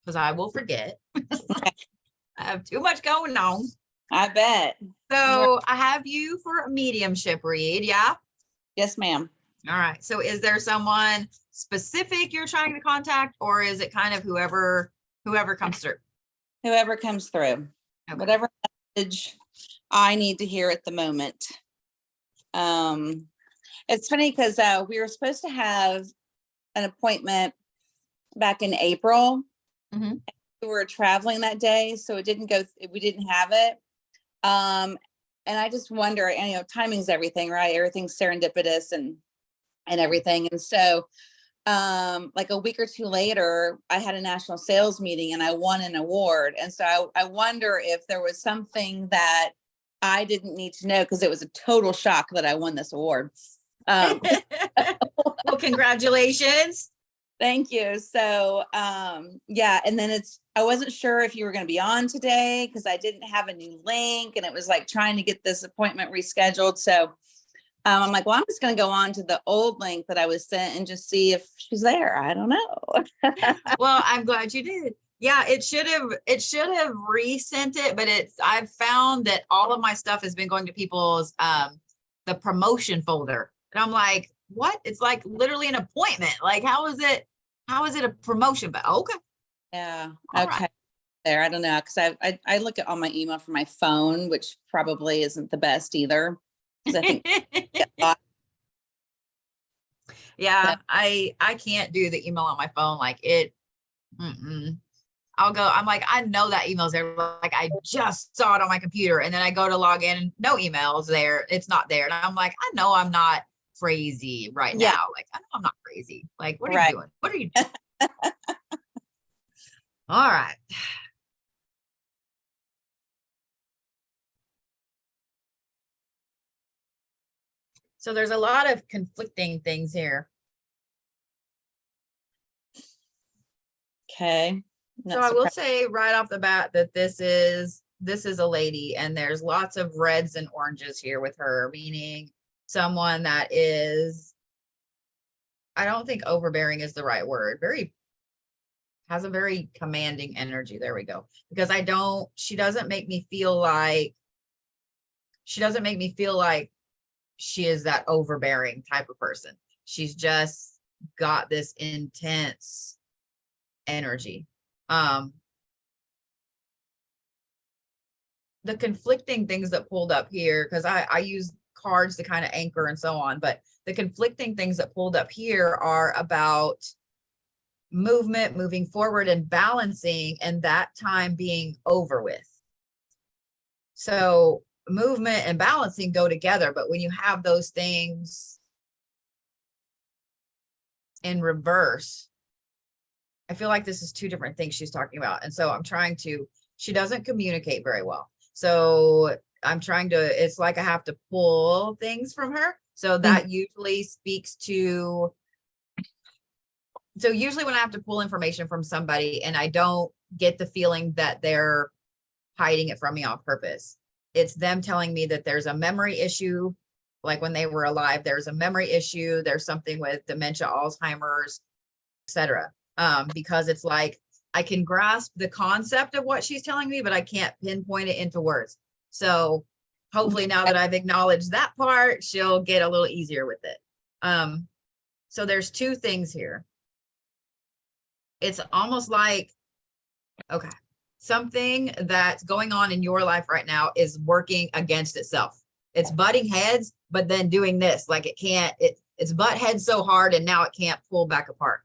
because I will forget. I have too much going on. I bet. So I have you for a mediumship read. Yeah. Yes, ma'am. All right. So is there someone specific you're trying to contact, or is it kind of whoever comes through? Whoever comes through. Okay. Whatever message I need to hear at the moment. It's funny because we were supposed to have an appointment back in April. Mm-hmm. We were traveling that day, so it didn't go. We didn't have it. And I just wonder, and you know, timing's everything, right? Everything's serendipitous and everything. And so, like a week or two later, I had a national sales meeting and I won an award. And so I wonder if there was something that I didn't need to know, because it was a total shock that I won this award. Well, congratulations. Thank you. So, yeah. And then I wasn't sure if you were going to be on today because I didn't have a new link, and it was like trying to get this appointment rescheduled. So, I'm like, well, I'm just going to go on to the old link that I was sent and just see if she's there. I don't know. Well, I'm glad you did. Yeah, it should have resent it, but I've found that all of my stuff has been going to people's, the promotion folder. And I'm like, what? It's like literally an appointment. Like, how is it a promotion? But okay. Yeah. All Okay. right. There. I don't know. Cause I look at all my email from my phone, which probably isn't the best either. Cause I think, yeah, I can't do the email on my phone. Like it, I'm like, I know that email's there. Like I just saw it on my computer, and then I go to log in and no emails there. It's not there. And I'm like, I know I'm not crazy right Yeah. now. Like, I know I'm not crazy. Like, what are Right. you doing? What are you doing? All right. So there's a lot of conflicting things here. Okay. So I will say right off the bat that this is a lady, and there's lots of reds and oranges here with her, meaning someone that is, I don't think overbearing is the right word. Has a very commanding energy. There we go. Because she doesn't make me feel like she is that overbearing type of person. She's just got this intense energy. The conflicting things that pulled up here, because I use cards to kind of anchor and so on, but the conflicting things that pulled up here are about movement, moving forward and balancing, and that time being over with. So movement and balancing go together, but when you have those things in reverse, I feel like this is two different things she's talking about. And so she doesn't communicate very well. So it's like I have to pull things from her. So that usually speaks to, so usually when I have to pull information from somebody and I don't get the feeling that they're hiding it from me on purpose, it's them telling me that there's a memory issue. Like when they were alive, there's a memory issue. There's something with dementia, Alzheimer's, etc. Because it's like, I can grasp the concept of what she's telling me, but I can't pinpoint it into words. So hopefully now that I've acknowledged that part, she'll get a little easier with it. So there's two things here. It's almost like, okay, something that's going on in your life right now is working against itself. It's butting heads, but then doing this, like it's butt heads so hard and now it can't pull back apart.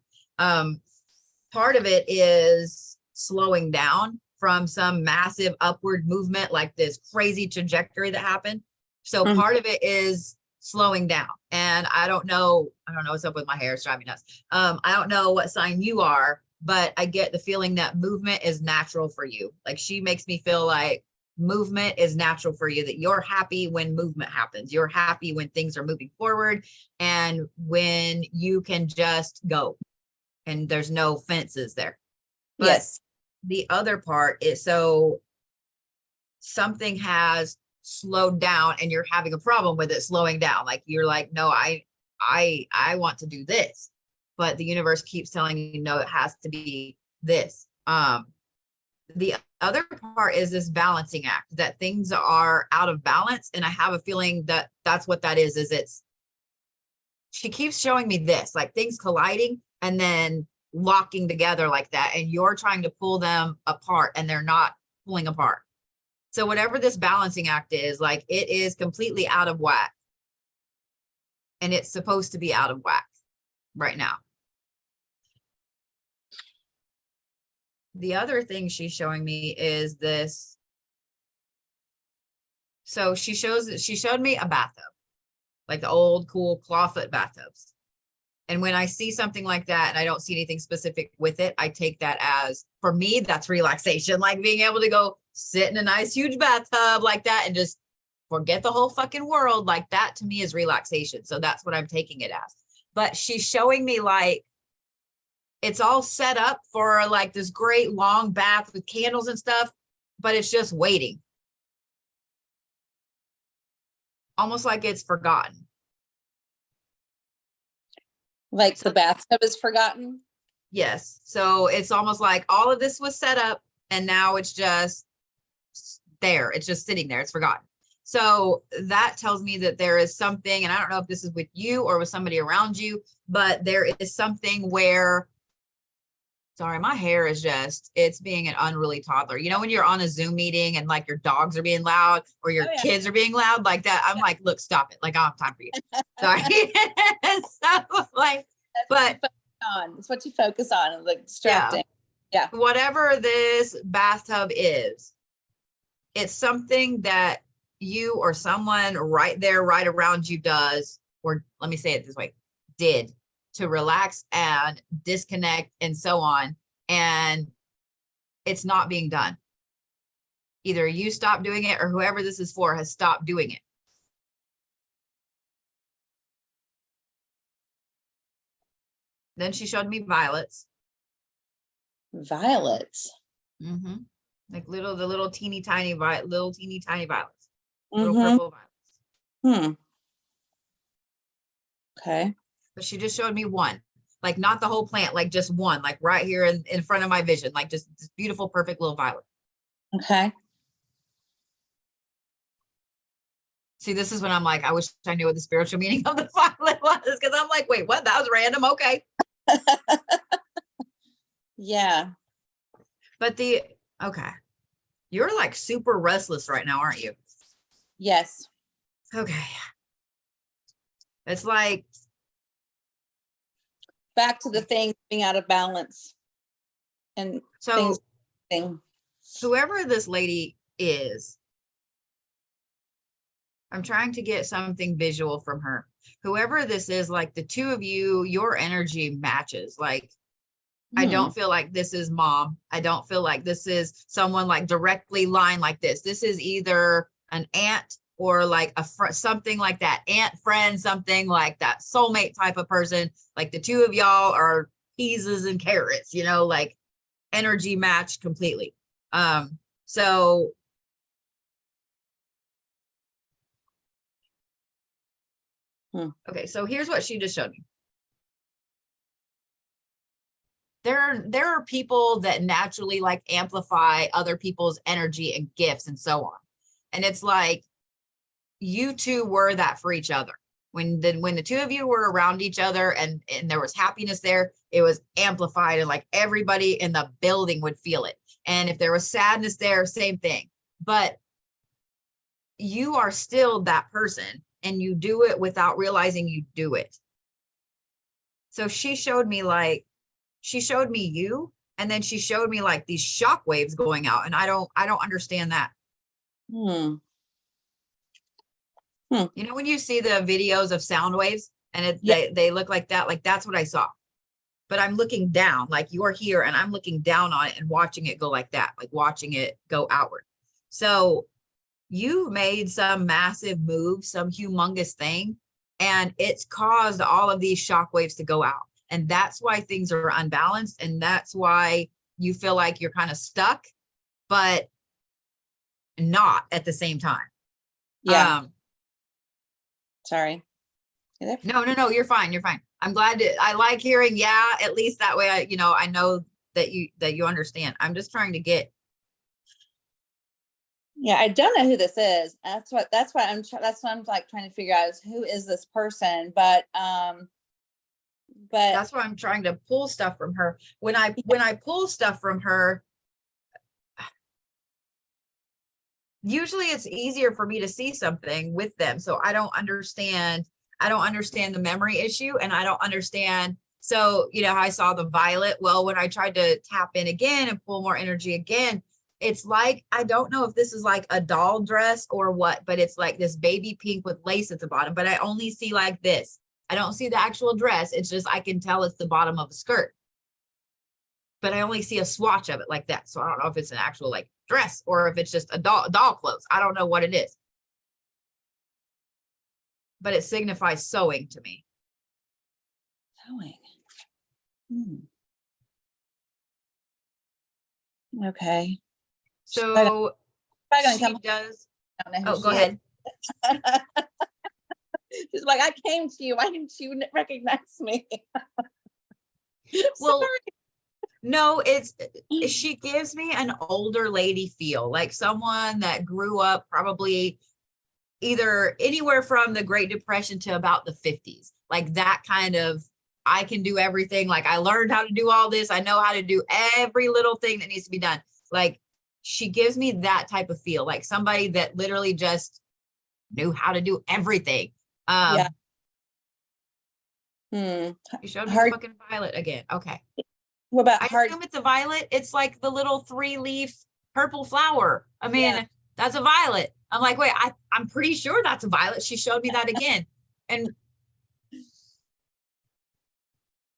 Part of it is slowing down from some massive upward movement, like this crazy trajectory that happened. So part of it is slowing down. And I don't know what's up with my hair. It's driving me nuts. I don't know what sign you are, but I get the feeling that movement is natural for you. Like she makes me feel like movement is natural for you, that you're happy when movement happens. You're happy when things are moving forward and when you can just go and there's no fences there. But yes, the other part is, so something has slowed down and you're having a problem with it slowing down. Like you're like, no, I want to do this, but the universe keeps telling you, no, it has to be this. The other part is this balancing act, that things are out of balance. And I have a feeling that that's what that is she keeps showing me this, like things colliding and then locking together like that. And you're trying to pull them apart and they're not pulling apart. So whatever this balancing act is, like it is completely out of whack. And it's supposed to be out of whack right now. The other thing she's showing me is this. So she showed me a bathtub, like the old cool clawfoot bathtubs. And when I see something like that and I don't see anything specific with it, I take that as, for me, that's relaxation, like being able to go sit in a nice huge bathtub like that and just forget the whole fucking world. Like that to me is relaxation. So that's what I'm taking it as. But she's showing me like, it's all set up for like this great long bath with candles and stuff, but it's just waiting. Almost like it's forgotten. Like the bathtub is forgotten? Yes. So it's almost like all of this was set up and now it's just there. It's just sitting there. It's forgotten. So that tells me that there is something, and I don't know if this is with you or with somebody around you, but there is something where, sorry, my hair is just, it's being an unruly toddler. You know, when you're on a Zoom meeting and like your dogs are being loud or your kids are being loud like that, I'm like, look, stop it. Like, I don't have time for you. Sorry. So like, but it's what you focus on, like distracting. Yeah. Whatever this bathtub is, it's something that you or someone right there, right around you does, or let me say it this way, did, to relax and disconnect and so on. And it's not being done. Either you stop doing it or whoever this is for has stopped doing it. Then she showed me violets. Violets. Mm-hmm. Like the little teeny tiny violets, little Mm-hmm. purple violets. Okay. But she just showed me one, like not the whole plant, like just one, like right here in front of my vision, like just this beautiful, perfect little violet. Okay. See, this is when I'm like, I wish I knew what the spiritual meaning of the violet was, because I'm like, wait, what? That was random. Okay. Yeah. But okay. You're like super restless right now, aren't you? Yes. Okay. It's like, back to the thing being out of balance and so things. Whoever this lady is, I'm trying to get something visual from her. Whoever this is, like the two of you, your energy matches. Like, I don't feel like this is mom. I don't feel like this is someone like directly line like this. This is either an aunt or like something like that, aunt, friend, something like that, soulmate type of person. Like the two of y'all are peases and carrots, you know, like energy match completely. So okay, so here's what she just showed me. There are people that naturally like amplify other people's energy and gifts and so on. And it's like, you two were that for each other. When the two of you were around each other and there was happiness there, it was amplified and like everybody in the building would feel it. And if there was sadness there, same thing. But you are still that person and you do it without realizing you do it. So she showed me you, and then she showed me like these shock waves going out, and I don't understand that. You know, when you see the videos of sound waves and they look like that, like that's what I saw. But I'm looking down, like you're here and I'm looking down on it and watching it go like that, like watching it go outward. So you made some massive move, some humongous thing, and it's caused all of these shock waves to go out. And that's why things are unbalanced. And that's why you feel like you're kind of stuck, but not at the same time. Yeah. Sorry. No, you're fine. You're fine. I'm glad I like hearing, at least that way I know that you understand. I'm just trying to get. Yeah, I don't know who this is. That's why that's what I'm like trying to figure out is who is this person, but That's why I'm trying to pull stuff from her. When I pull stuff from her, usually it's easier for me to see something with them. So I don't understand the memory issue, and I don't understand. So, I saw the violet. Well, when I tried to tap in again and pull more energy again, it's like, I don't know if this is like a doll dress or what, but it's like this baby pink with lace at the bottom, but I only see like this. I don't see the actual dress. It's just, I can tell it's the bottom of a skirt, but I only see a swatch of it like that. So I don't know if it's an actual like dress or if it's just a doll clothes. I don't know what it is, but it signifies sewing to me. Sewing. Okay. So Probably she gonna come. does. I don't know who Oh, go she ahead. is. She's like, I came to you. Why didn't you recognize me? Well, Sorry. no, she gives me an older lady feel, like someone that grew up probably either anywhere from the Great Depression to about the 50s, like that kind of, I can do everything. Like I learned how to do all this. I know how to do every little thing that needs to be done. Like she gives me that type of feel, like somebody that literally just knew how to do everything. Yeah. You showed me the Hard. fucking violet again. Okay. What about I hard? assume it's a violet. It's like the little 3-leaf purple flower. I mean, Yeah. that's a violet. I'm like, wait, I'm pretty sure that's a violet. She showed me that again. And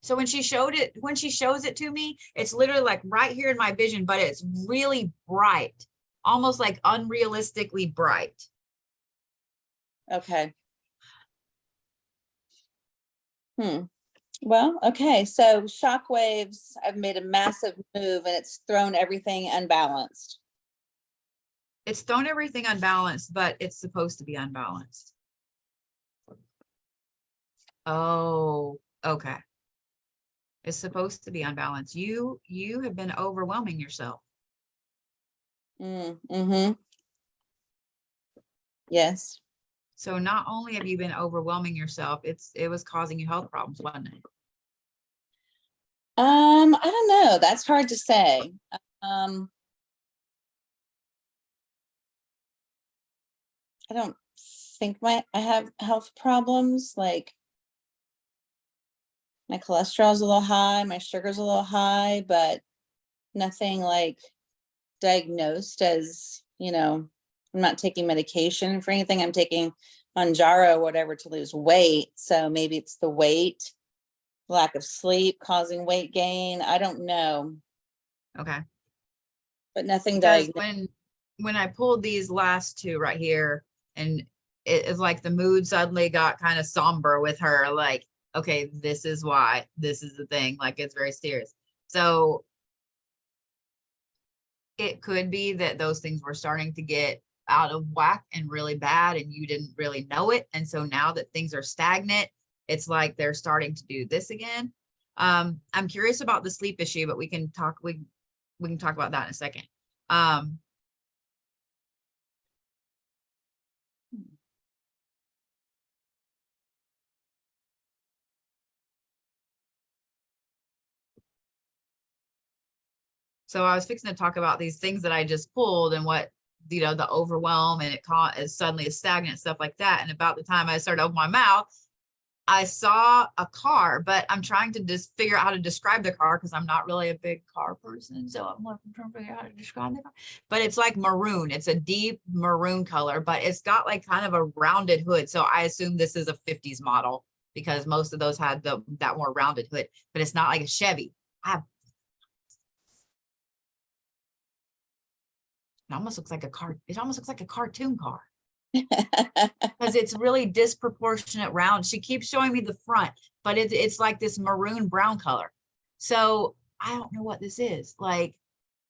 so when she shows it to me, it's literally like right here in my vision, but it's really bright, almost like unrealistically bright. Okay. Well, okay. So shockwaves, I've made a massive move and it's thrown everything unbalanced. It's thrown everything unbalanced, but it's supposed to be unbalanced. Oh, okay. It's supposed to be unbalanced. You have been overwhelming yourself. Mm-hmm. Yes. So not only have you been overwhelming yourself, it was causing you health problems, wasn't it? I don't know. That's hard to say. I don't think I have health problems. Like my cholesterol's a little high, my sugar's a little high, but nothing like diagnosed as, I'm not taking medication for anything. I'm taking Manjaro or whatever to lose weight. So maybe it's the weight, lack of sleep causing weight gain. I don't know. Okay. But nothing Because diagnosed. when I pulled these last two right here, and it's like the mood suddenly got kind of somber with her, like, okay, this is why, this is the thing, like it's very serious. So it could be that those things were starting to get out of whack and really bad, and you didn't really know it. And so now that things are stagnant, it's like they're starting to do this again. I'm curious about the sleep issue, but we can talk about that in a second. So I was fixing to talk about these things that I just pulled and what, the overwhelm, and it caught as suddenly a stagnant, stuff like that. And about the time I started to open my mouth, I saw a car, but I'm trying to just figure out how to describe the car because I'm not really a big car person. So I'm trying to figure out how to describe the car. But it's like maroon. It's a deep maroon color, but it's got like kind of a rounded hood. So I assume this is a 50s model because most of those had that more rounded hood, but it's not like a Chevy. It almost looks like a car. It almost looks like a cartoon car because it's really disproportionate round. She keeps showing me the front, but it's like this maroon brown color. So I don't know what this is. Like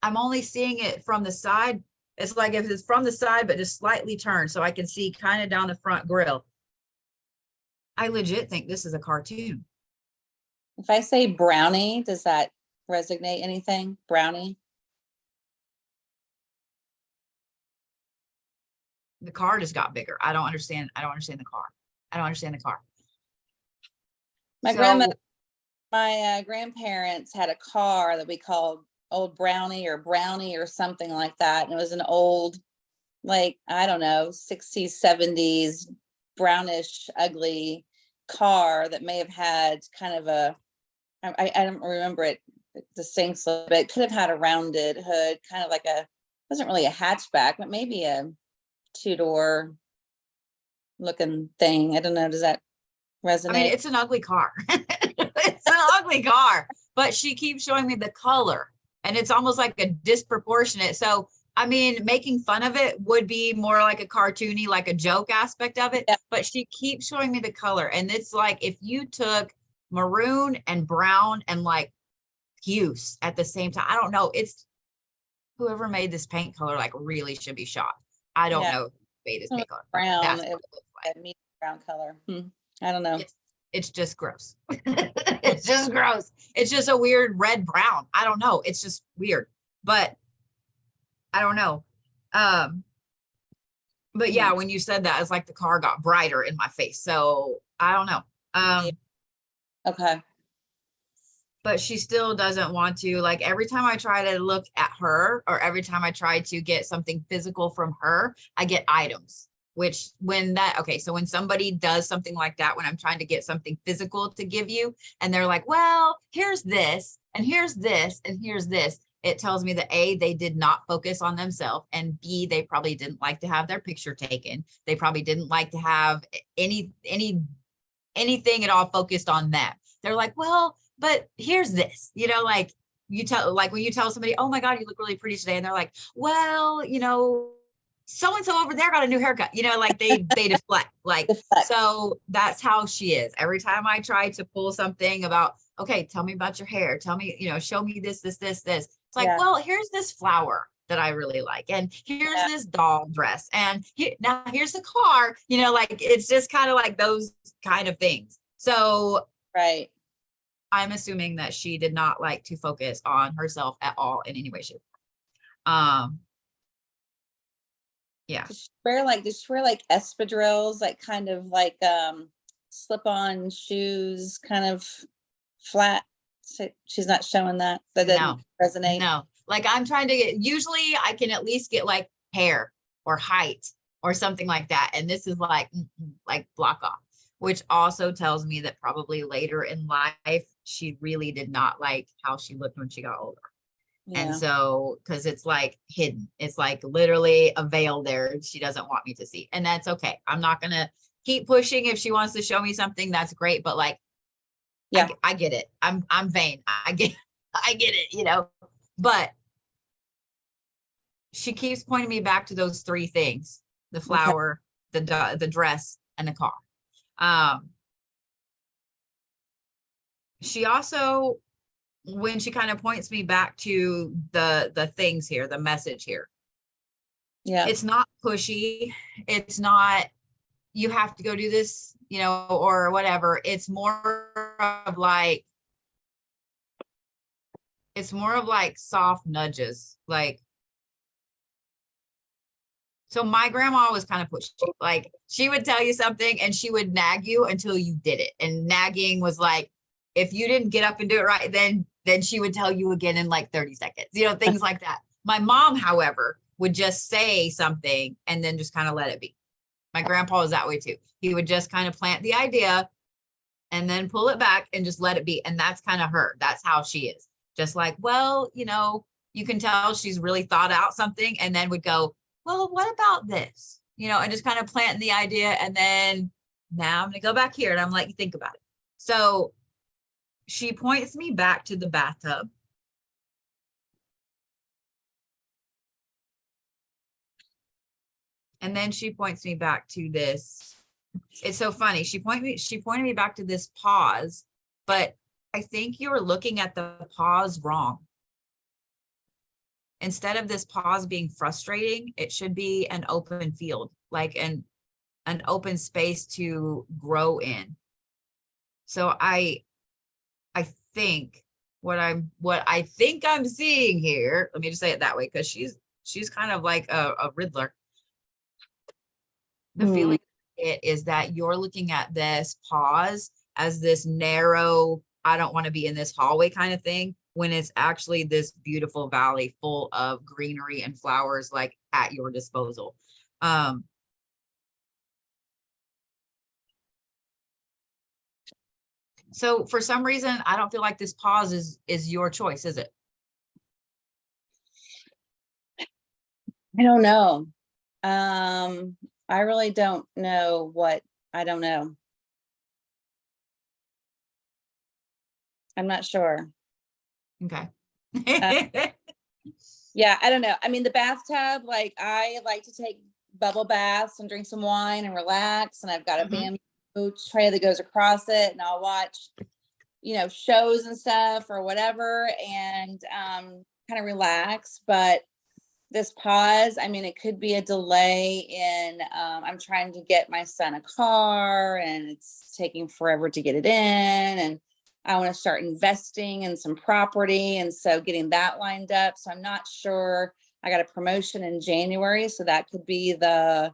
I'm only seeing it from the side. It's like if it's from the side, but just slightly turned so I can see kind of down the front grill. I legit think this is a cartoon. If I say brownie, does that resonate anything? Brownie? The car just got bigger. I don't understand. I don't understand the car. I don't understand the car. My So grandmother, my grandparents had a car that we called Old Brownie or something like that. And it was an old, like, I don't know, 60s, 70s, brownish, ugly car that may have had kind of a, I don't remember it distinctly, but it could have had a rounded hood, kind of like a, wasn't really a hatchback, but maybe a two-door looking thing. I don't know. Does that resonate? I mean, it's an ugly car. It's an ugly car, but she keeps showing me the color and it's almost like a disproportionate. So, I mean, making fun of it would be more like a cartoony, like a joke aspect of it, Yeah. but she keeps showing me the color. And it's like, if you took maroon and brown and like hues at the same time, I don't know. It's whoever made this paint color, like really should be shot. I don't Yeah. know who made this It was paint color. brown. That's It what was it looks like. a medium brown color. I don't know. It's just gross. It's just gross. It's just a weird red brown. I don't know. It's just weird, but I don't know. But yeah, when you said that, it's like the car got brighter in my face. So I don't know. Yeah. Okay. But she still doesn't want to, like, every time I try to look at her or every time I try to get something physical from her, I get items, which so when somebody does something like that, when I'm trying to get something physical to give you and they're like, well, here's this and here's this and here's this, it tells me that A, they did not focus on themselves, and B, they probably didn't like to have their picture taken. They probably didn't like to have anything at all focused on them. They're like, well, but here's this, like when you tell somebody, oh my God, you look really pretty today. And they're like, well, so-and-so over there got a new haircut, like they deflect, so that's how she is. Every time I try to pull something about, okay, tell me about your hair. Tell me, show me this. It's like, Yeah. well, here's this flower that I really like. And here's this doll dress. And now here's the car, like, it's just kind of like those kind of things. So Right. I'm assuming that she did not like to focus on herself at all in any way, shape. Yeah. Does she wear like espadrilles, like kind of like slip-on shoes, kind of flat? So she's not showing that. That doesn't resonate. No, like I'm trying to usually I can at least get like hair or height or something like that. And this is like block off, which also tells me that probably later in life, she really did not like how she looked when she got older. Yeah. And so, because it's like hidden, it's like literally a veil there she doesn't want me to see. And that's okay. I'm not going to keep pushing. If she wants to show me something, that's great. But like, yeah, I get it. I'm vain. I get it, but she keeps pointing me back to those three things: the flower, the dress, and the car. She also, when she kind of points me back to the things here, the message here, it's not pushy. It's not, you have to go do this, or whatever. It's more of like soft nudges. Like, so my grandma was kind of pushy. Like, she would tell you something and she would nag you until you did it. And nagging was like, if you didn't get up and do it right, then she would tell you again in like 30 seconds, things like that. My mom, however, would just say something and then just kind of let it be. My grandpa was that way too. He would just kind of plant the idea and then pull it back and just let it be. And that's kind of her. That's how she is. Just like, well, you can tell she's really thought out something and then would go, well, what about this? And just kind of planting the idea. And then now I'm going to go back here and I'm like, think about it. So she points me back to the bathtub. And then she points me back to this. It's so funny. She pointed me back to this pause, but I think you were looking at the pause wrong. Instead of this pause being frustrating, it should be an open field, like an open space to grow in. So I think what I think I'm seeing here, let me just say it that way, because she's kind of like a Riddler. The Hmm. feeling it is that you're looking at this pause as this narrow, I don't want to be in this hallway kind of thing, when it's actually this beautiful valley full of greenery and flowers like at your disposal. So for some reason, I don't feel like this pause is your choice, is it? I don't know. I really don't know what, I don't know. I'm not sure. Okay. Yeah, I don't know. I mean, the bathtub, like I like to take bubble baths and drink some wine and relax. And I've got a Mhm. bamboo tray that goes across it, and I'll watch, shows and stuff or whatever, and kind of relax. But this pause, I mean, it could be a delay in, I'm trying to get my son a car and it's taking forever to get it in. And I want to start investing in some property. And so getting that lined up. So I'm not sure. I got a promotion in January. So that could be the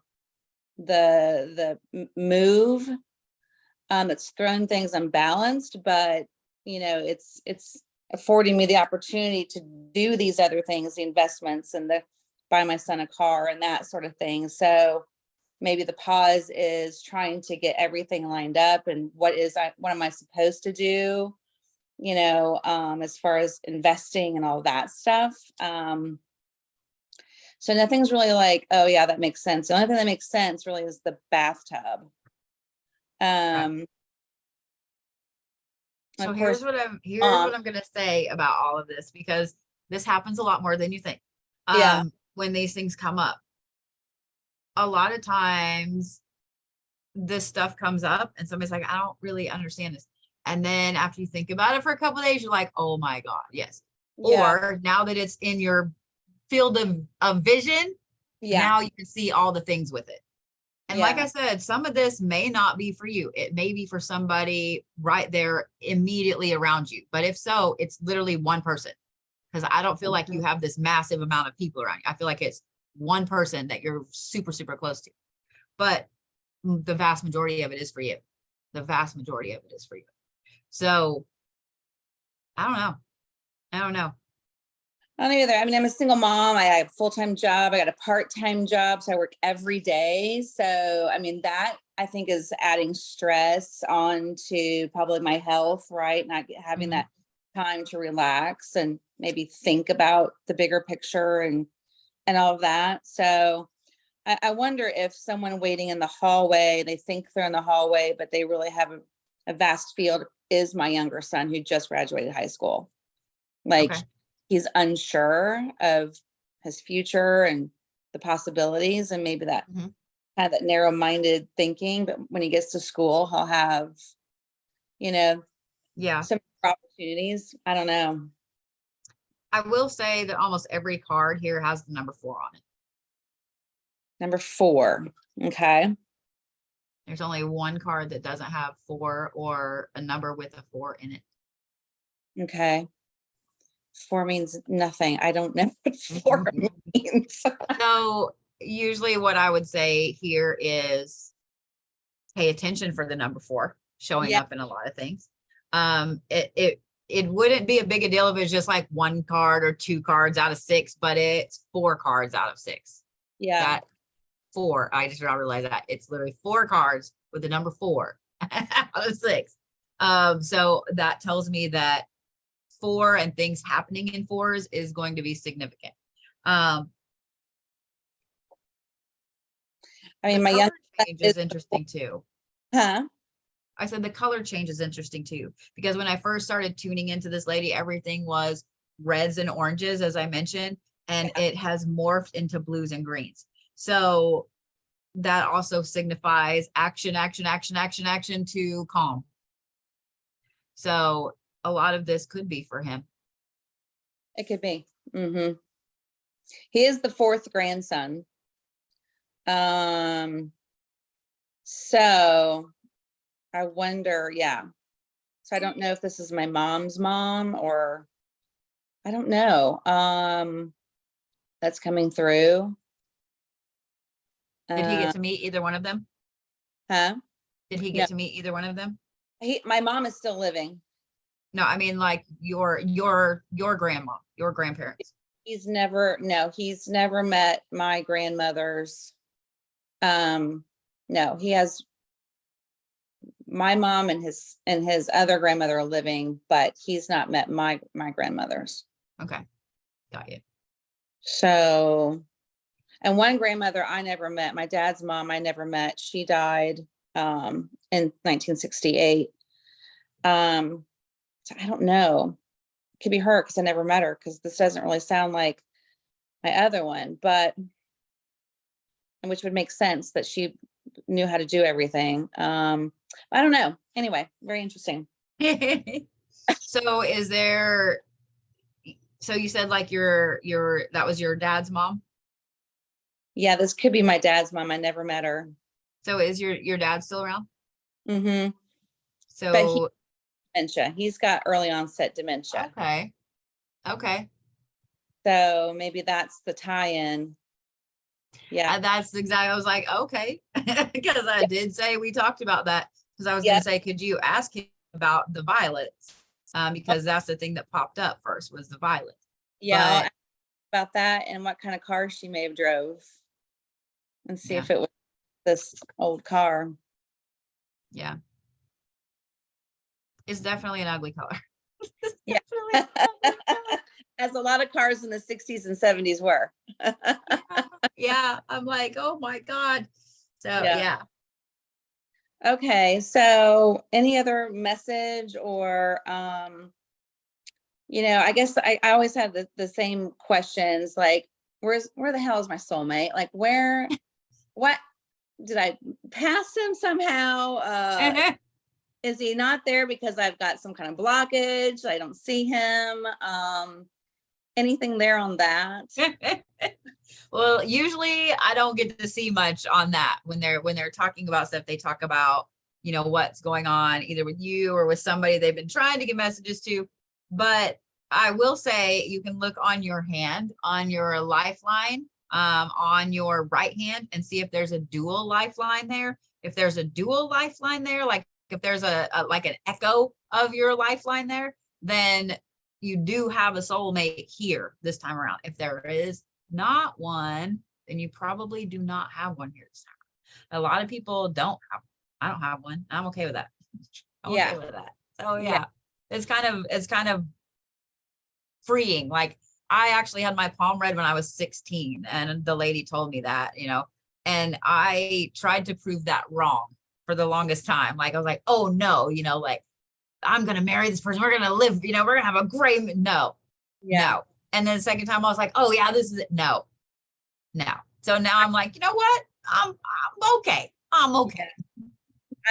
move that's thrown things unbalanced, but it's affording me the opportunity to do these other things, the investments and the buy my son a car and that sort of thing. So maybe the pause is trying to get everything lined up and what am I supposed to do, as far as investing and all that stuff. So nothing's really like, oh yeah, that makes sense. The only thing that makes sense really is the bathtub. Right. Um, So of course, here's um, what I'm gonna say about all of this, because this happens a lot more than you think. yeah, When these things come up. A lot of times this stuff comes up and somebody's like, I don't really understand this. And then after you think about it for a couple of days, you're like, oh my God, yes. yeah, Or now that it's in your field of vision, yeah, now you can see all the things with it. And like I yeah. said, some of this may not be for you. It may be for somebody right there immediately around you. But if so, it's literally one person. Because I don't feel like you Mhm. have this massive amount of people around you. I feel like it's one person that you're super, super close to. But the vast majority of it is for you. The vast majority of it is for you. So I don't know. I don't know. I don't either. I mean, I'm a single mom. I have a full-time job. I got a part-time job. So I work every day. So, I mean, that I think is adding stress on to probably my health, right? Not having Mhm. that time to relax and maybe think about the bigger picture and all of that. So I wonder if someone waiting in the hallway, they think they're in the hallway, but they really have a vast field, is my younger son who just graduated high school. Like Okay. he's unsure of his future and the possibilities, and maybe that Mhm. kind of that narrow-minded thinking. But when he gets to school, he'll have, you know, Yeah. some opportunities. I don't know. I will say that almost every card here has the number 4 on it. Number 4. Okay. There's only one card that doesn't have 4 or a number with a 4 in it. Okay. 4 means nothing. I don't know what 4 Mhm. means. So usually what I would say here is pay attention for the number 4 showing Yeah. up in a lot of things. It wouldn't be a big a deal if it's just like 1 card or 2 cards out of 6, but it's 4 cards out of 6. Yeah. That 4, I just now realized that it's literally 4 cards with the number 4 out of 6. So that tells me that 4 and things happening in 4s is going to be significant. Um, I the mean, my young color change is, is interesting too. huh? I said the color change is interesting too, because when I first started tuning into this lady, everything was reds and oranges, as I mentioned, and it has morphed into blues and greens. So that also signifies action, action, action, action, action to calm. So a lot of this could be for him. It could be. He is the 4th grandson. Um, so I wonder, yeah. So I don't know if this is my mom's mom or I don't know. That's coming through. Did he get Uh, to meet either one of them? huh? Did he No, get to meet either one of them? my mom is still living. No, I mean like your grandma, your grandparents. He's never met my grandmothers. No, he has my mom and his other grandmother are living, but he's not met my grandmothers. Okay, got you. So, and one grandmother I never met, my dad's mom, I never met. She died in 1968. So I don't know. Could be her because I never met her because this doesn't really sound like my other one, but and which would make sense that she knew how to do everything. I don't know. Anyway, very interesting. So is there, so you said like that was your dad's mom? Yeah, this could be my dad's mom. I never met her. So is your dad still around? Mm-hmm. But So dementia. He's got early onset dementia. okay. Okay. So maybe that's the tie-in. Yeah. That's exactly, I was like, okay. Because I did say we talked about that. Because I was going Yeah. to say, could you ask him about the violets? Because that's the thing that popped up first was the violet. Yeah. I'll But ask about that and what kind of car she may have drove and see yeah, if it was this old car. yeah. It's definitely an ugly color. Yeah. Definitely an ugly color. As a lot of cars in the 60s and 70s were. Yeah. I'm like, oh my God. So Yeah. yeah. Okay. So any other message or I guess I always have the same questions like where the hell is my soulmate? Like what did I pass him somehow? Is he not there because I've got some kind of blockage? I don't see him. Anything there on that? Well, usually I don't get to see much on that when they're talking about stuff. They talk about, what's going on either with you or with somebody they've been trying to get messages to. But I will say you can look on your hand, on your lifeline, on your right hand and see if there's a dual lifeline there. If there's a dual lifeline there, like if there's a like an echo of your lifeline there, then you do have a soulmate here this time around. If there is not one, then you probably do not have one here this time. A lot of people don't have one. I don't have one. I'm okay with that. I'm okay with that. So yeah, it's kind of freeing. Like I actually had my palm read when I was 16 and the lady told me that, and I tried to prove that wrong for the longest time. Like I was like, oh no, like I'm going to marry this person. We're going to live, we're going to have a great, no. And then the second time I was like, oh yeah, this is it. No. So now I'm like, you know what? I'm okay. I'm okay.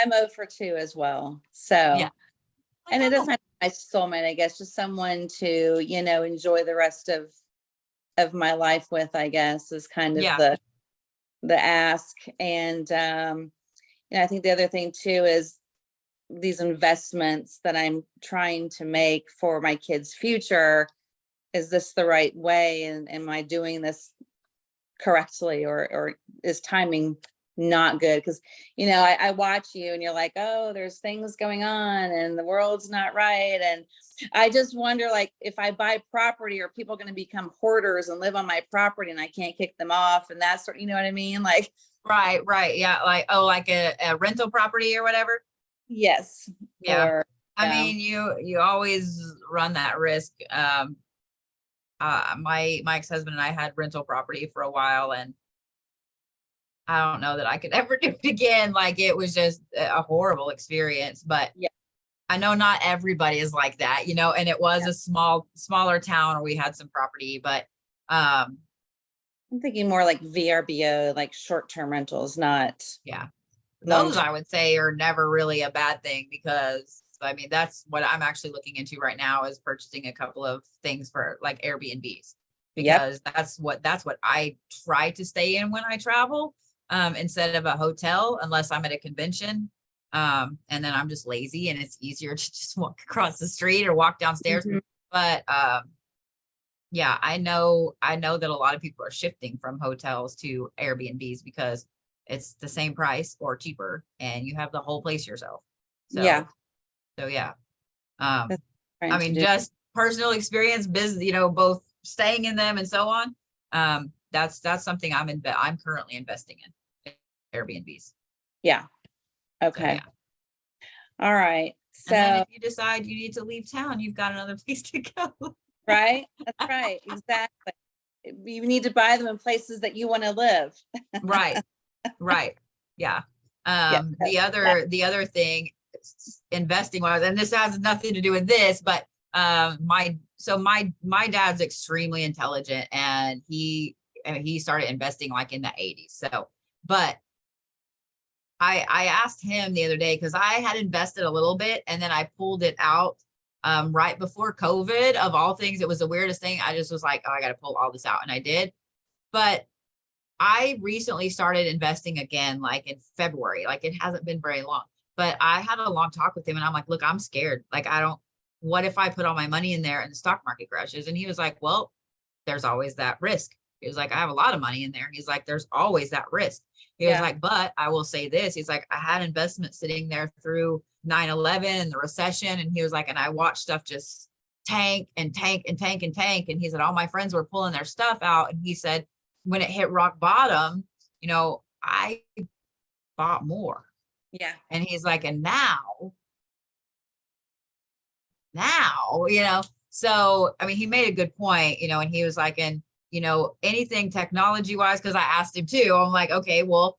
I'm 0 for 2 as well. So, yeah. And it doesn't have to be my soulmate, I guess, just someone to, enjoy the rest of my life with, I guess, is kind of the ask. And, I think the other thing too is these investments that I'm trying to make for my kids' future. Is this the right way? And am I doing this correctly or is timing not good? Because I watch you and you're like, oh, there's things going on and the world's not right. And I just wonder, like, if I buy property, are people going to become hoarders and live on my property and I can't kick them off? And that's sort, you know what I mean? Like, right. Yeah. Like, oh, like a rental property or whatever. Yes. Yeah. Or, I mean, you always run that risk. My ex-husband and I had rental property for a while and I don't know that I could ever do it again. Like it was just a horrible experience, but I know not everybody is like that, and it was a smaller town where we had some property, but I'm thinking more like VRBO, like short-term rentals, not those I would say are never really a bad thing because I mean, that's what I'm actually looking into right now is purchasing a couple of things for like Airbnbs because that's what I try to stay in when I travel instead of a hotel, unless I'm at a convention. And then I'm just lazy and it's easier to just walk across the street or walk downstairs. Mhm. But yeah, I know that a lot of people are shifting from hotels to Airbnbs because it's the same price or cheaper and you have the whole place yourself. Yeah, So yeah. that's I trying to mean, do. just personal experience, business, both staying in them and so on. That's something I'm currently investing in Airbnbs. Yeah. So yeah. Okay. All right. And then if So, you decide you need to leave town, you've got another place to go. right. That's right. Exactly. You need to buy them in places that you want to live. Right. Right. Yeah. Yeah. The other thing, investing wise, and this has nothing to do with this, but my dad's extremely intelligent and he started investing like in the 80s. So, but I asked him the other day because I had invested a little bit and then I pulled it out right before COVID. Of all things, it was the weirdest thing. I just was like, oh, I got to pull all this out, and I did. But I recently started investing again, like in February. Like it hasn't been very long, but I had a long talk with him and I'm like, look, I'm scared. Like, what if I put all my money in there and the stock market crashes? And he was like, well, there's always that risk. He was like, I have a lot of money in there. He's like, there's always that risk. He was Yeah. like, but I will say this. He's like, I had investments sitting there through 9/11 and the recession. And he was like, and I watched stuff just tank and tank and tank and tank. And he said, all my friends were pulling their stuff out. And he said, when it hit rock bottom, I bought more. Yeah. And he's like, and now, so, I mean, he made a good point, and he was like, and, anything technology wise, because I asked him too, I'm like, okay, well,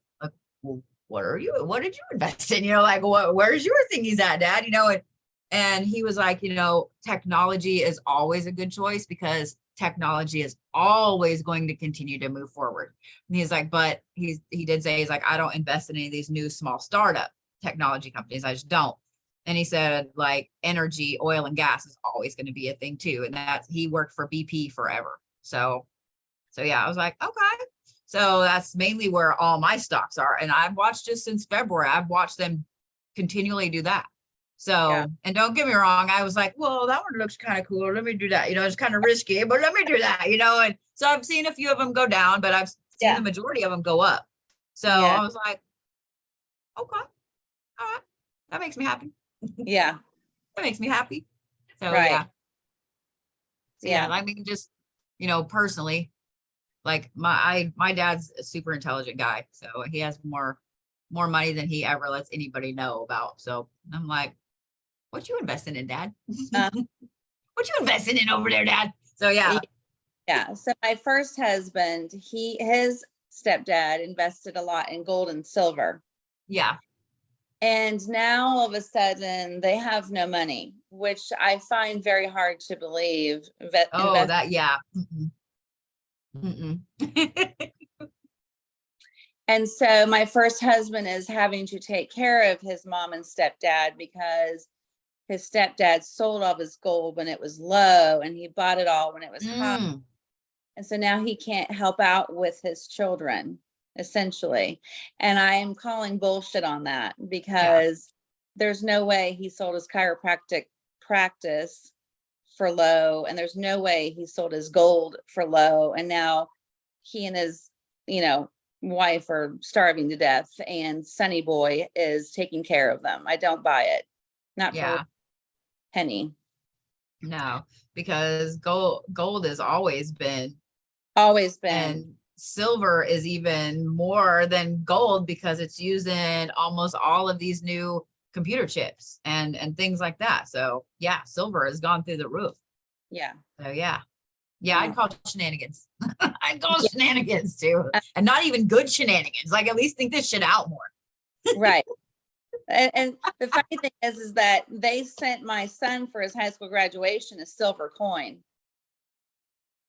what did you invest in? Like, where's your thingies at, Dad? And he was like, technology is always a good choice because technology is always going to continue to move forward. And he's like, but he did say, he's like, I don't invest in any of these new small startup technology companies. I just don't. And he said, like, energy, oil and gas is always going to be a thing too. And he worked for BP forever. So yeah, I was like, okay. So that's mainly where all my stocks are. And I've watched it since February. I've watched them continually do that. Yeah. So, and don't get me wrong, I was like, well, that one looks kind of cool. Let me do that. It's kind of risky, but let me do that, and so I've seen a few of them go down, but I've seen Yeah. the majority of them go up. So Yeah. I was like, okay, all right, that makes me happy. Yeah. That makes me happy. So Right. yeah. So yeah, Yeah. I mean, just, personally, like my dad's a super intelligent guy. So he has more money than he ever lets anybody know about. So I'm like, what you investing in, Dad? Uh, What you investing in over there, Dad? So yeah. yeah. So my first husband, his stepdad invested a lot in gold and silver. Yeah. And now all of a sudden they have no money, which I find very hard to believe. Oh, that, yeah. Mm-mm. Mm-mm. And so my first husband is having to take care of his mom and stepdad because his stepdad sold all his gold when it was low and he bought it all when it was high. Mm. And so now he can't help out with his children, essentially. And I am calling bullshit on that because there's no way he sold his chiropractic practice for low, and there's no way he sold his gold for low. And now he and his, wife are starving to death, and Sonny Boy is taking care of them. I don't buy it. Not for Yeah. a penny. No, because gold has always been, Always been. and silver is even more than gold because it's using almost all of these new computer chips and things like that. So yeah, silver has gone through the roof. Yeah. So yeah. Yeah, I'd call shenanigans. I'd call Yeah. shenanigans too. And not even good shenanigans. Like, at least think this shit out more. Right. And the funny thing is that they sent my son for his high school graduation a silver coin.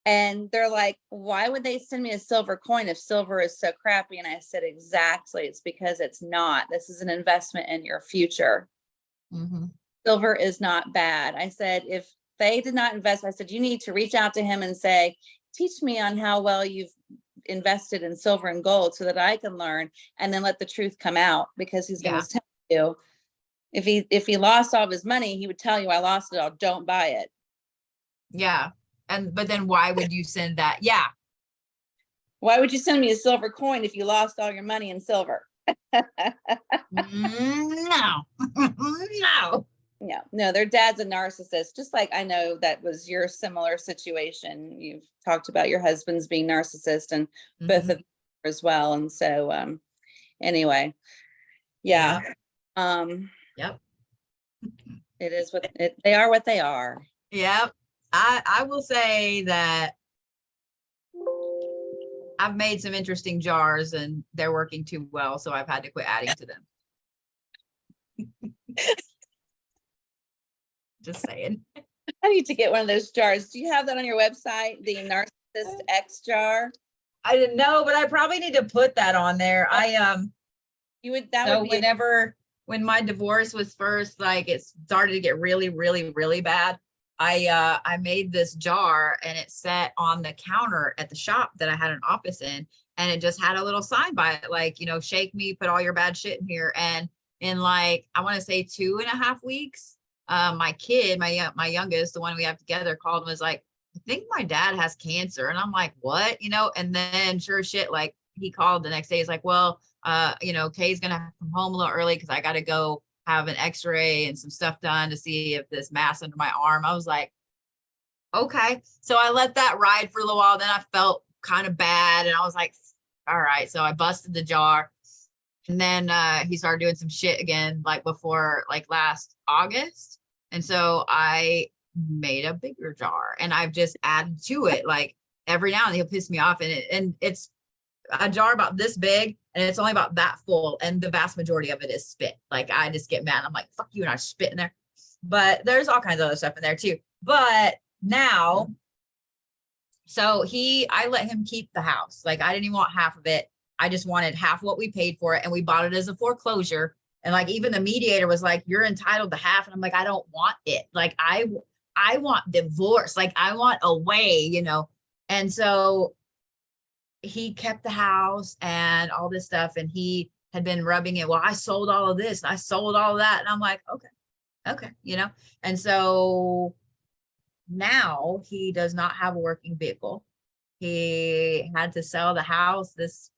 And they're like, why would they send me a silver coin if silver is so crappy? And I said, exactly. It's because it's not. This is an investment in your future. Mm-hmm. Silver is not bad. I said, if they did not invest, I said, you need to reach out to him and say, teach me on how well you've invested in silver and gold so that I can learn, and then let the truth come out, because he's going to tell you If he lost all of his money, he would tell you, I lost it all, don't buy it. Yeah. But then why would you send that? Yeah. Why would you send me a silver coin if you lost all your money in silver? No. No. No, their dad's a narcissist. Just like I know that was your similar situation. You've talked about your husband's being narcissist and both of them as well. And so anyway, yeah. Yep. It is what they are what they are. Yep. I will say that I've made some interesting jars and they're working too well, so I've had to quit adding to them. Just saying. I need to get one of those jars. Do you have that on your website? The Narcissist X jar? I didn't know, but I probably need to put that on there. You would that so would be when my divorce was first, like it started to get really, really, really bad. I made this jar and it sat on the counter at the shop that I had an office in, and it just had a little sign by it, like, shake me, put all your bad shit in here. And in like, I want to say 2.5 weeks, my kid, my youngest, the one we have together, called and was like, I think my dad has cancer. And I'm like, what? And then sure as shit, like he called the next day. He's like, well, Kay's gonna have to come home a little early because I got to go have an x-ray and some stuff done to see if this mass under my arm. I was like, okay. So I let that ride for a little while. Then I felt kind of bad and I was like, all right. So I busted the jar. And then he started doing some shit again, like before, like last August. And so I made a bigger jar and I've just added to it. Like every now and then he'll piss me off, and it's a jar about this big and it's only about that full. And the vast majority of it is spit. Like I just get mad. I'm like, fuck you. And I spit in there, but there's all kinds of other stuff in there too. But now, so I let him keep the house. Like I didn't even want half of it. I just wanted half what we paid for it. And we bought it as a foreclosure. And like, even the mediator was like, you're entitled to half. And I'm like, I don't want it. Like, I want divorce. Like I want away, And so he kept the house and all this stuff. And he had been rubbing it. Well, I sold all of this and I sold all of that. And I'm like, okay. And so now he does not have a working vehicle. He had to sell the house. This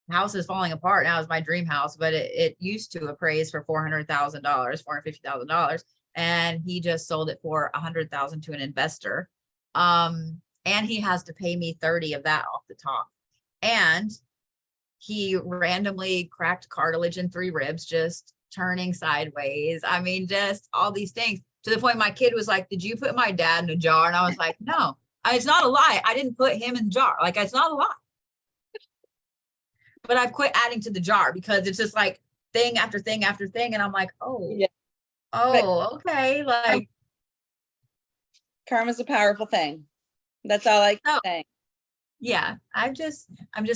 house is falling apart now. It's my dream house, but it used to appraise for $400,000, $450,000, and he just sold it for $100,000 to an investor. And he has to pay me 30 of that off the top. And he randomly cracked cartilage in 3 ribs, just turning sideways. I mean, just all these things, to the point my kid was like, did you put my dad in a jar? And I was like, no, it's not a lie. I didn't put him in the jar. Like, it's not a lie. But I've quit adding to the jar because it's just like thing after thing after thing. And I'm like, okay. Like, karma's a powerful thing. That's all I can say. Yeah, I'm just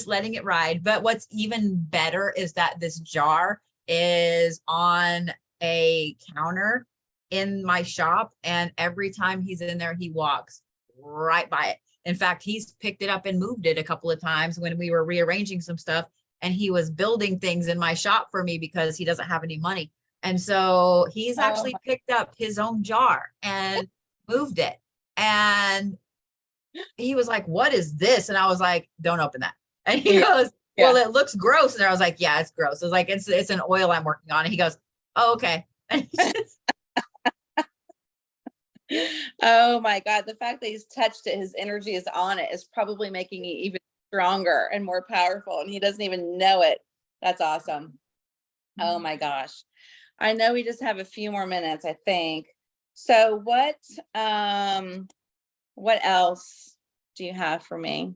letting it ride. But what's even better is that this jar is on a counter in my shop. And every time he's in there, he walks right by it. In fact, he's picked it up and moved it a couple of times when we were rearranging some stuff. And he was building things in my shop for me because he doesn't have any money. And so he's actually picked up his own jar and moved it. And he was like, what is this? And I was like, don't open that. And he goes, well, it looks gross. And I was like, yeah, it's gross. I was like, it's an oil I'm working on. And he goes, oh, okay. Oh my God. The fact that he's touched it, his energy is on it, is probably making it even stronger and more powerful. And he doesn't even know it. That's awesome. Oh my gosh. I know we just have a few more minutes, I think. So what else do you have for me?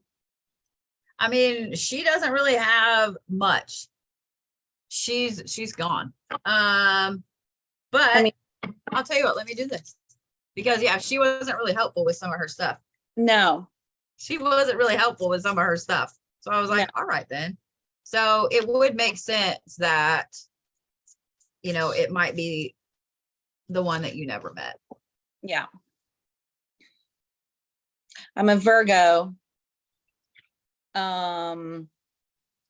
I mean, she doesn't really have much. She's gone. But I'll tell you what, let me do this. Because she wasn't really helpful with some of her stuff. No. She wasn't really helpful with some of her stuff. So I was like, all right then. So it would make sense that, it might be the one that you never met. Yeah. I'm a Virgo.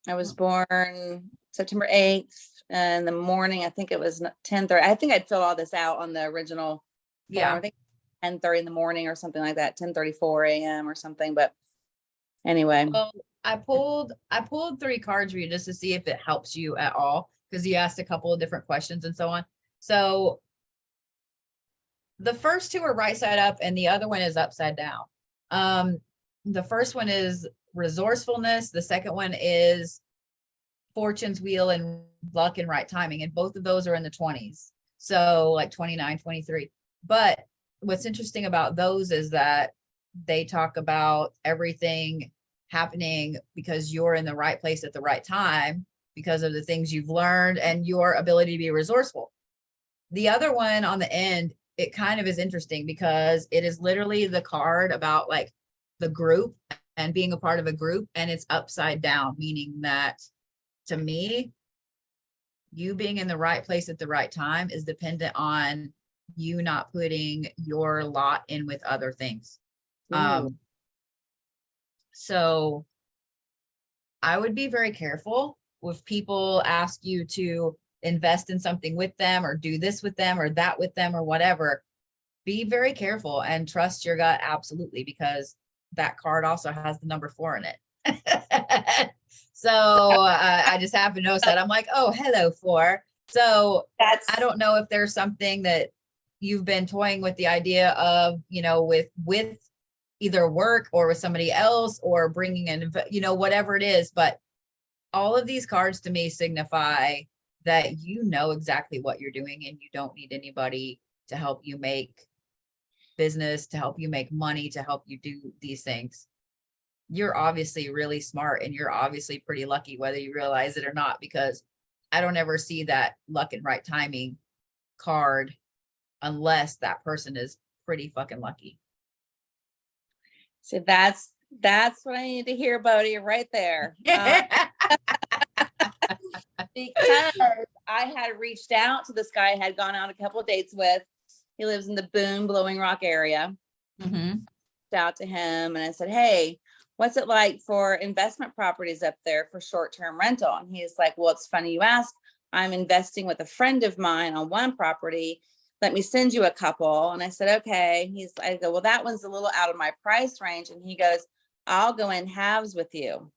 I was born September 8th in the morning. I think it was 10:30. I think I'd filled all this out on the original form. Yeah. I think 10:30 in the morning or something like that, 10:34 a.m. or something. But anyway, Well, I pulled 3 cards for you just to see if it helps you at all, because you asked a couple of different questions and so on. So the first 2 are right side up and the other one is upside down. The first one is resourcefulness. The second one is fortune's wheel and luck and right timing. And both of those are in the 20s. So like 29, 23. But what's interesting about those is that they talk about everything happening because you're in the right place at the right time because of the things you've learned and your ability to be resourceful. The other one on the end, it kind of is interesting because it is literally the card about like the group and being a part of a group, and it's upside down, meaning that to me, you being in the right place at the right time is dependent on you not putting your lot in with other things. So I would be very careful if people ask you to invest in something with them or do this with them or that with them or whatever. Be very careful and trust your gut, absolutely, because that card also has the number 4 in it. So I just happened to notice that. I'm like, oh, hello, 4. So I don't know if there's something that you've been toying with the idea of, with either work or with somebody else or bringing in, whatever it is. But all of these cards to me signify that you know exactly what you're doing and you don't need anybody to help you make business, to help you make money, to help you do these things. You're obviously really smart and you're obviously pretty lucky, whether you realize it or not, because I don't ever see that luck and right timing card unless that person is pretty fucking lucky. So that's what I need to hear, Bodhi, right there. Because I had reached out to this guy I had gone on a couple of dates with. He lives in the Boone, Blowing Rock area. Mm-hmm. Out to him and I said, hey, what's it like for investment properties up there for short-term rental? And he's like, well, it's funny you ask. I'm investing with a friend of mine on one property. Let me send you a couple. And I said, okay. I go, well, that one's a little out of my price range. And he goes, I'll go in halves with you.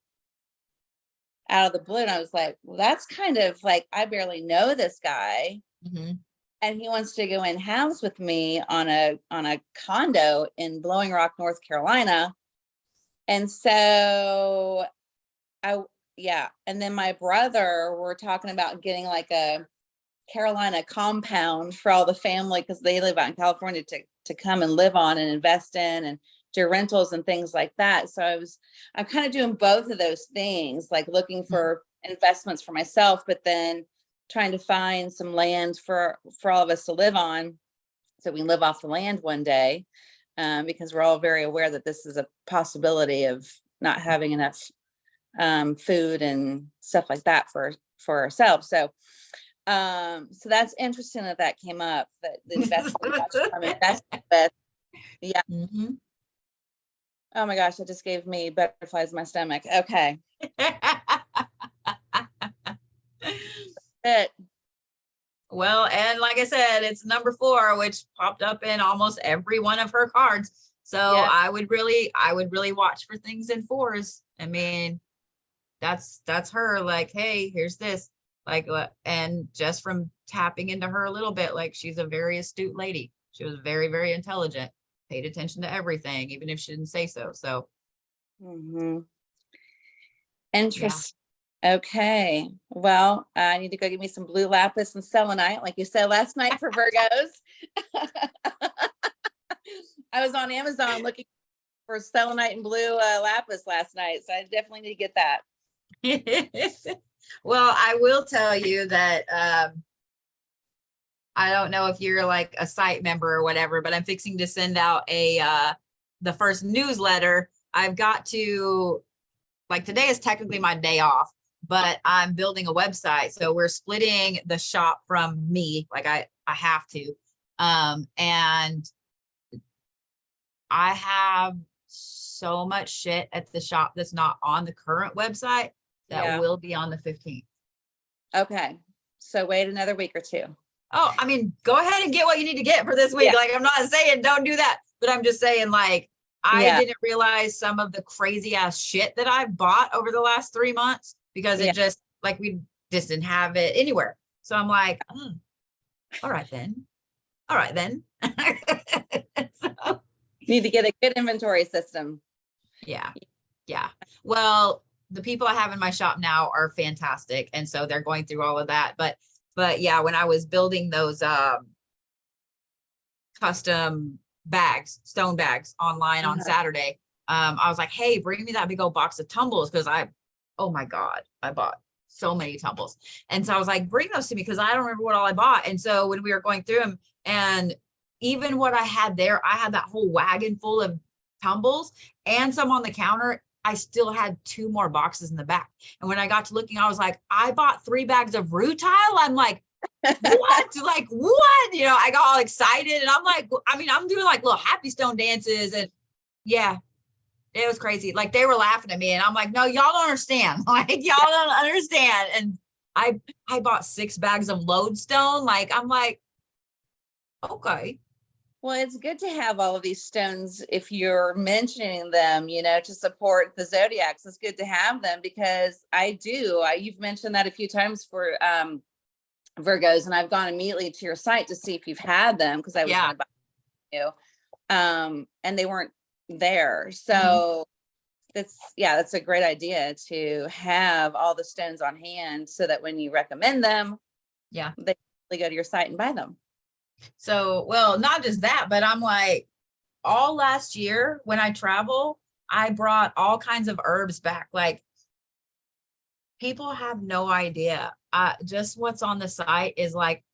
Out of the blue. And I was like, well, that's kind of like, I barely know this guy. Mm-hmm. And he wants to go in halves with me on a condo in Blowing Rock, North Carolina. And so and then my brother, we're talking about getting like a Carolina compound for all the family because they live out in California to come and live on and invest in and do rentals and things like that. So I'm kind of doing both of those things, like looking for investments for myself, but then trying to find some land for all of us to live on so we can live off the land one day, because we're all very aware that this is a possibility of not having enough food and stuff like that for ourselves. So that's interesting that came up, that the investment with. Yeah. Mm-hmm. Oh my gosh, it just gave me butterflies in my stomach. Okay. It. Well, and like I said, it's number 4, which popped up in almost every one of her cards. So yeah. I would really watch for things in 4s. I mean, that's her, like, hey, here's this, like, and just from tapping into her a little bit, like, she's a very astute lady. She was very, very intelligent, paid attention to everything, even if she didn't say so. So interesting. Yeah. Okay. Well, I need to go get me some blue lapis and selenite, like you said last night for Virgos. I was on Amazon looking for selenite and blue lapis last night, so I definitely need to get that. Well, I will tell you that I don't know if you're like a site member or whatever, but I'm fixing to send out the first newsletter. I've got to, like, today is technically my day off, but I'm building a website. So we're splitting the shop from me. Like I have to. And I have so much shit at the shop that's not on the current website. that Yeah. will be on the 15th. Okay. So wait another week or two. Oh, I mean, go ahead and get what you need to get for this week. Yeah. Like, I'm not saying don't do that, but I'm just saying, like, I Yeah. didn't realize some of the crazy ass shit that I bought over the last 3 months because Yeah. it just, like, we just didn't have it anywhere. So I'm like, oh, all right then. All right then. So, Need to get a good inventory system. yeah. Yeah. Well, the people I have in my shop now are fantastic. And so they're going through all of that. But yeah, when I was building those custom bags, stone bags online on Saturday, I was like, hey, bring me that big old box of tumbles because oh my God, I bought so many tumbles. And so I was like, bring those to me because I don't remember what all I bought. And so when we were going through them, and even what I had there, I had that whole wagon full of tumbles and some on the counter. I still had 2 more boxes in the back. And when I got to looking, I was like, I bought 3 bags of rutile. I'm like, what? Like, what? You know, I got all excited and I'm like, I mean, I'm doing like little happy stone dances and yeah, it was crazy. Like they were laughing at me and I'm like, no, y'all don't understand. Like, y'all don't understand. And I bought 6 bags of lodestone. Like, I'm like, okay. Well, it's good to have all of these stones if you're mentioning them, to support the zodiacs. It's good to have them because you've mentioned that a few times for Virgos, and I've gone immediately to your site to see if you've had them because I was going to buy you. And they weren't there. So that's a great idea to have all the stones on hand so that when you recommend them, they go to your site and buy them. So, well, not just that, but I'm like, all last year when I travel, I brought all kinds of herbs back. Like people have no idea. Just what's on the site is like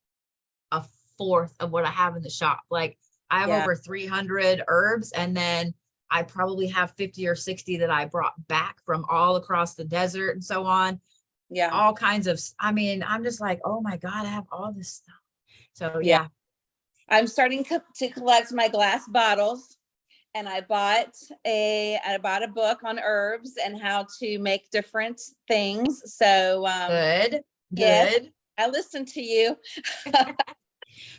a fourth of what I have in the shop. Like I have over 300 herbs, and then I probably have 50 or 60 that I brought back from all across the desert and so on. Yeah. All kinds of, I mean, I'm just like, oh my God, I have all this stuff. So yeah. I'm starting to collect my glass bottles, and I bought a book on herbs and how to make different things. So Good. Yes, I listened to you.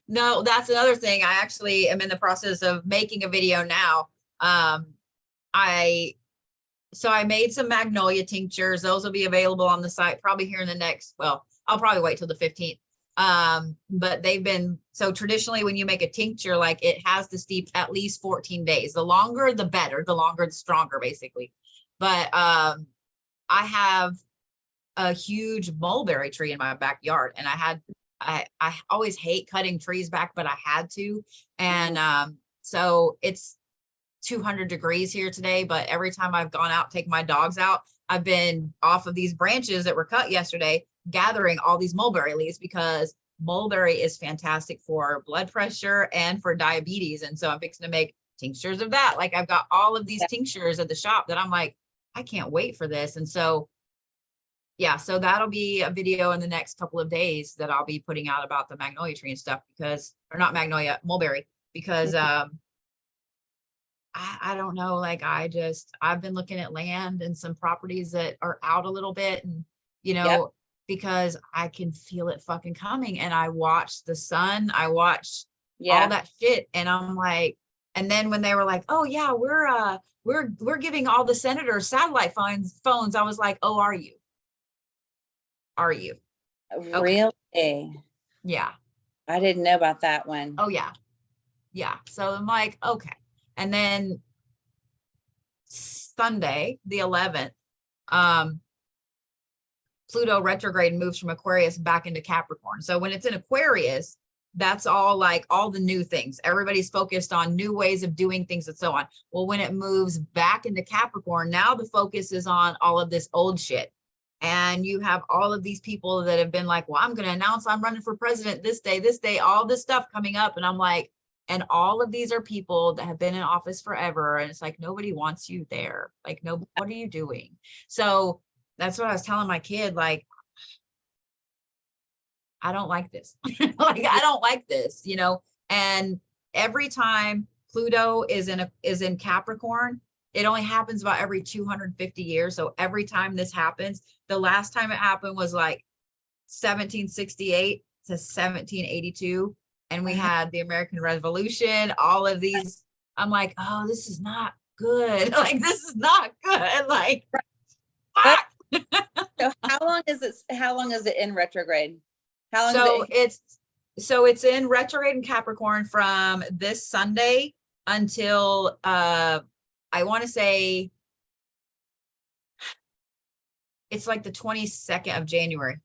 No, that's another thing. I actually am in the process of making a video now. I made some magnolia tinctures. Those will be available on the site probably here in the next, well, I'll probably wait till the 15th. But they've been, so traditionally when you make a tincture, like it has to steep at least 14 days. The longer, the better, the longer, the stronger basically. But, I have a huge mulberry tree in my backyard, and I always hate cutting trees back, but I had to. And, so it's 200 degrees here today, but every time I've gone out, take my dogs out, I've been off of these branches that were cut yesterday, gathering all these mulberry leaves because mulberry is fantastic for blood pressure and for diabetes. And so I'm fixing to make tinctures of that. Like I've got all of these tinctures at the shop that I'm like, I can't wait for this. And so, yeah, so that'll be a video in the next couple of days that I'll be putting out about the magnolia tree and stuff because, or not magnolia, mulberry, because, I don't know, like I've been looking at land and some properties that are out a little bit and, because I can feel it fucking coming. And I watched the sun, I watched all that shit. And I'm like, and then when they were like, oh yeah, we're giving all the senators satellite phones. I was like, oh, are you? Really? Okay. Yeah. I didn't know about that one. Oh yeah. Yeah. So I'm like, okay. And then Sunday, the 11th, Pluto retrograde moves from Aquarius back into Capricorn. So when it's in Aquarius, that's all like all the new things. Everybody's focused on new ways of doing things and so on. Well, when it moves back into Capricorn, now the focus is on all of this old shit. And you have all of these people that have been like, well, I'm going to announce I'm running for president this day, all this stuff coming up. And I'm like, and all of these are people that have been in office forever. And it's like, nobody wants you there. Like, no, what are you doing? So that's what I was telling my kid. Like, I don't like this. Like, I don't like this, and every time Pluto is in Capricorn, it only happens about every 250 years. So every time this happens, the last time it happened was like 1768 to 1782. And we had the American Revolution, all of these. I'm like, oh, this is not good. Like, this is not good. Like, But- fuck. So how long is it in retrograde? How long So is it? it's in retrograde in Capricorn from this Sunday until I want to say it's like the 22nd of January.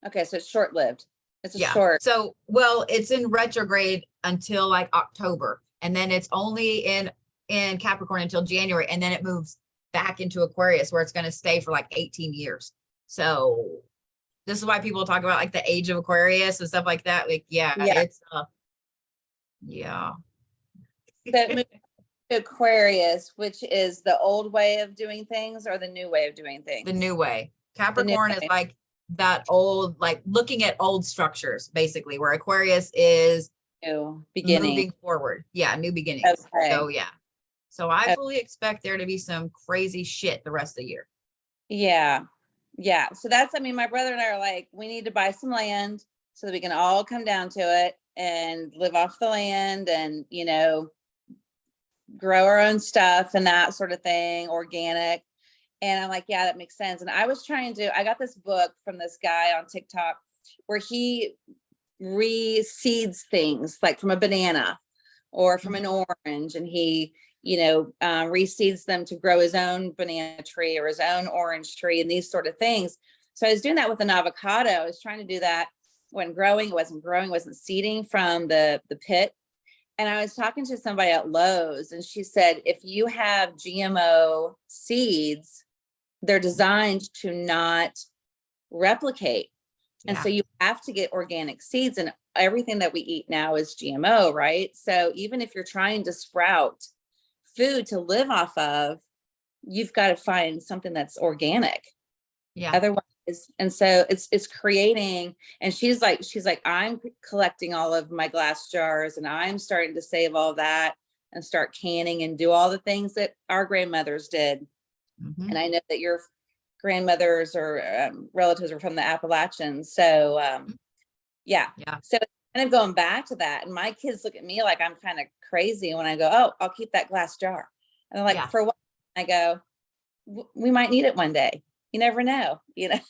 Okay, so it's short-lived. It's a Yeah. short. So, well, it's in retrograde until like October, and then it's only in Capricorn until January, and then it moves back into Aquarius where it's going to stay for like 18 years. So this is why people talk about like the age of Aquarius and stuff like that. Like, yeah, Yeah. it's yeah. So it moved to Aquarius, which is the old way of doing things or the new way of doing things? The new way. Capricorn is way. like that old, like looking at old structures, basically, where Aquarius is New beginning. moving forward. Yeah, new beginnings. Okay. So yeah. So I Okay. fully expect there to be some crazy shit the rest of the year. Yeah. Yeah. So that's, I mean, my brother and I are like, we need to buy some land so that we can all come down to it and live off the land and, you know, grow our own stuff and that sort of thing, organic. And I'm like, yeah, that makes sense. And I got this book from this guy on TikTok where he reseeds things like from a banana or from an orange, and he, you know, reseeds them to grow his own banana tree or his own orange tree and these sort of things. So I was doing that with an avocado. I was trying to do that when growing. It wasn't growing, wasn't seeding from the pit. And I was talking to somebody at Lowe's, and she said, if you have GMO seeds, they're designed to not replicate. And Yeah. so you have to get organic seeds, and everything that we eat now is GMO, right? So even if you're trying to sprout food to live off of, you've got to find something that's organic. Yeah. Otherwise, and so it's creating, and she's like, I'm collecting all of my glass jars and I'm starting to save all that and start canning and do all the things that our grandmothers did. Mhm. And I know that your grandmothers or relatives are from the Appalachians. So yeah. So it's kind of going back to that. And my kids look at me like I'm kind of crazy when I go, oh, I'll keep that glass jar. And they're like, Yeah. for what? I go, we might need it one day. You never know, you know?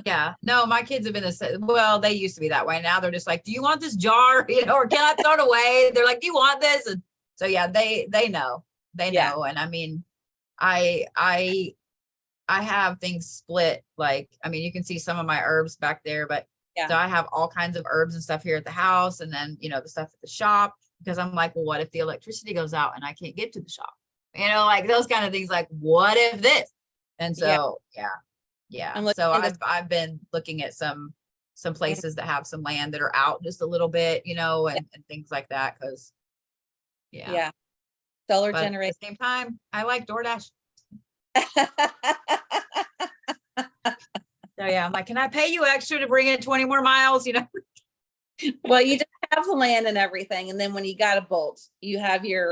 Yeah. No, my kids have been the same. Well, they used to be that way. Now they're just like, do you want this jar? You know, or can I throw it away? They're like, do you want this? And so yeah, they know. They Yeah. know. And I mean, I have things split. Like, I mean, you can see some of my herbs back there, but Yeah. so I have all kinds of herbs and stuff here at the house, and then, you know, the stuff at the shop, because I'm like, well, what if the electricity goes out and I can't get to the shop? You know, like those kind of things, like, what if this? And so, yeah. I'm looking So into- I've been looking at some places that have some land that are out just a little bit, you know, and things like that. Cause yeah. Solar but at generation. the same time, I like DoorDash. So yeah, I'm like, can I pay you extra to bring it 20 more miles? You know? Well, you just have the land and everything. And then when you got a bolt, you have your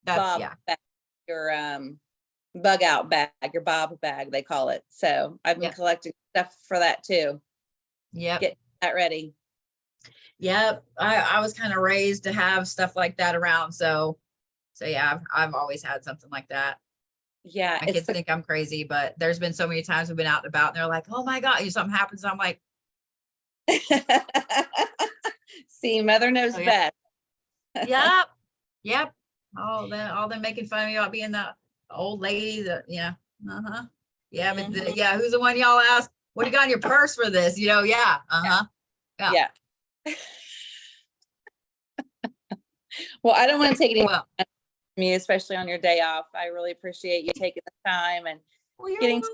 That's bag, your bug out bag, your bob bag, they call it. So I've been collecting stuff for that too. Yep. Get that ready. Yep. I was kind of raised to have stuff like that around. So yeah, I've always had something like that. Yeah. My kids think I'm crazy, but there's been so many times we've been out and about and they're like, oh my God, something happens. And I'm like, see, mother knows best. Yep. Yep. All them making fun of me about being the old lady that, yeah. Uh-huh. Yeah. But who's the one y'all ask, what do you got in your purse for this? You know? Yeah. Uh-huh. Yeah. Well, I don't want to take any more from you, especially on your day off. I really appreciate you taking the time and getting to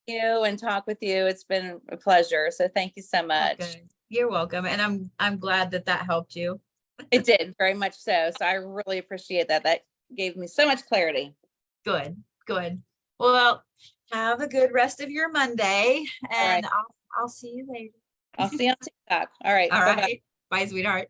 you and talk with you. It's been a pleasure. So thank you so much. Okay. You're welcome. And I'm glad that helped you. It did, very much so. So I really appreciate that. That gave me so much clarity. Good. Well, have a good rest of your Monday, and I'll see you later. I'll see you on TikTok. All right. All Bye-bye. right. Bye, sweetheart.